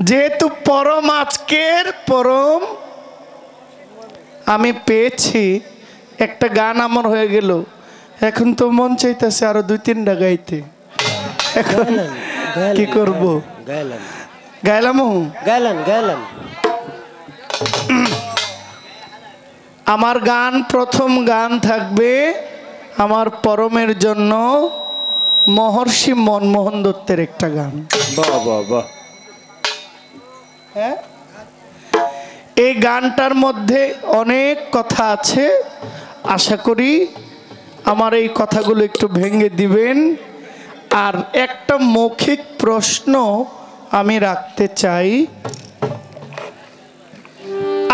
যেহেতু পরম আজকের পরম আমি পেয়েছি, একটা গান আমার হয়ে গেল। এখন তো মন চাইতেছে আরো 2-3টা গাইতে। এখন কি করব? গাইলাম গাইলাম। আমার গান, প্রথম গান থাকবে আমার পরমের জন্য মহর্ষি মনমোহন দত্তের একটা গান। হ্যাঁ, এই গানটার মধ্যে অনেক কথা আছে। আশা করি আমার এই কথাগুলো একটু ভেঙে দিবেন। আর একটা মৌখিক প্রশ্ন আমি রাখতে চাই,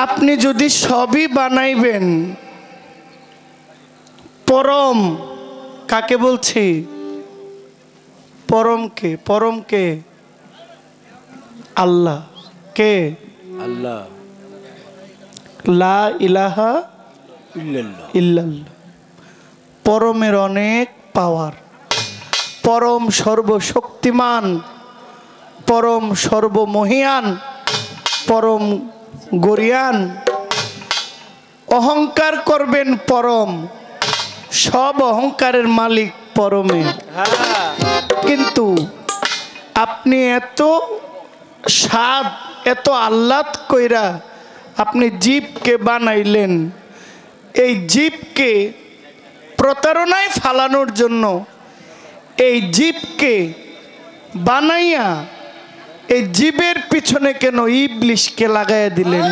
আপনি যদি সবই বানাইবেন, পরম কাকে বলছি? পরমকে। পরমকে আল্লাহ। কে? আল্লাহ। লা ইলাহা ইল্লাল্লাহ। পরমের অনেক পাওয়ার। পরম সর্বশক্তিমান, পরম সর্বমহিয়ান, পরম গরিয়ান। অহংকার করবেন পরম, সব অহংকারের মালিক পরমে। কিন্তু আপনি এত স্বাদ, এত আহ্লাদ কইরা আপনি জীবকে বানাইলেন। এই জীবকে প্রতারণায় ফালানোর জন্য এই জীবকে বানাইয়া এই জীবের পিছনে কেন ইবলিশকে লাগাইয়া দিলেন?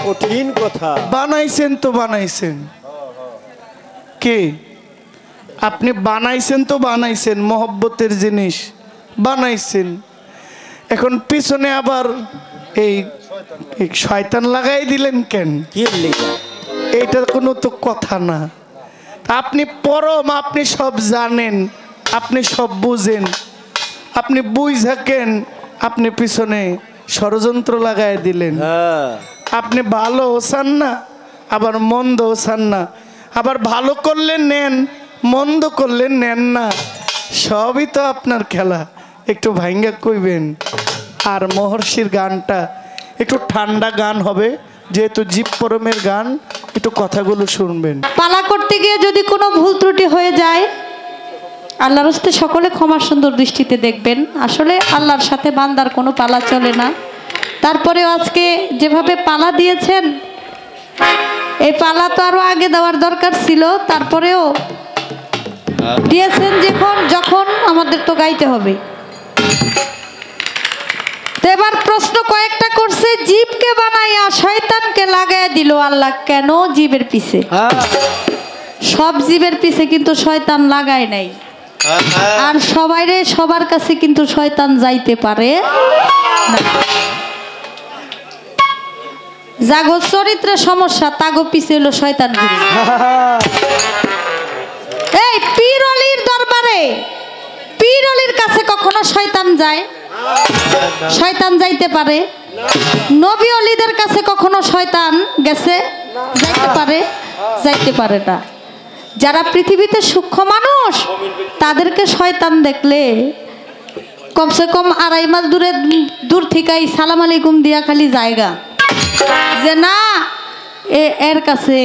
কঠিন কথা। বানাইছেন তো বানাইছেন কে? আপনি বানাইছেন তো বানাইছেন, মহব্বতের জিনিস বানাইছেন। এখন পিছনে আবার এই শয়তান লাগাই দিলেন কেন? এইটা কোনো তো কথা না। আপনি পরম, আপনি সব জানেন, আপনি সব বুঝেন, আপনি বুঝাকেন, আপনি পিছনে ষড়যন্ত্র লাগাই দিলেন। আপনি ভালো চান না, আবার মন্দ চান না। আবার ভালো করলে নেন, মন্দ করলে নেন না। সবই তো আপনার খেলা। একটু ভাঙ্গা কইবেন। আর মহর্ষির গানটা একটু ঠান্ডা গান হবে, যেহেতু জীব পরমের গান, একটু কথাগুলো শুনবেন। পালা করতে গিয়ে যদি কোনো ভুল ত্রুটি হয়ে যায়, আল্লাহর হস্তে সকলে ক্ষমা সুন্দর দৃষ্টিতে দেখবেন। আসলে আল্লাহর সাথে বান্দার কোনো পালা চলে না। তারপরেও আজকে যেভাবে পালা দিয়েছেন, এই পালা তো আরো আগে দেওয়ার দরকার ছিল, তারপরেও দিয়েছেন যখন আমাদের তো গাইতে হবে। তো এবার প্রশ্ন কয়েকটা করছে, জীবকে বানাইয়া শয়তানকে লাগাইয়া দিল আল্লাহ কেন জীবের পিছে? সব জীবের পিছে কিন্তু শয়তান লাগায় নাই। আর সবার কাছে কিন্তু শয়তান যাইতে পারে না। জাগো চরিত্রে সমস্যা, তাগো পিছে হলো শয়তান ঘুরে। এই পীর অলির দরবারে, পীর অলির কাছে কখনো শয়তান যায়? শয়তান যাইতে পারে? নবী অলিদের কাছে কখনো শয়তান গেছে? যাইতে পারে? যাইতে পারে না। যারা পৃথিবীতে সূক্ষ্ম মানুষ, তাদেরকে শয়তান দেখলে কমসে কম 2.5 মাইল দূর থেকেই সালাম আলাইকুম দিয়া খালি জায়গা যে না এর কাছে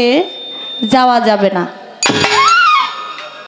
যাওয়া যাবে না।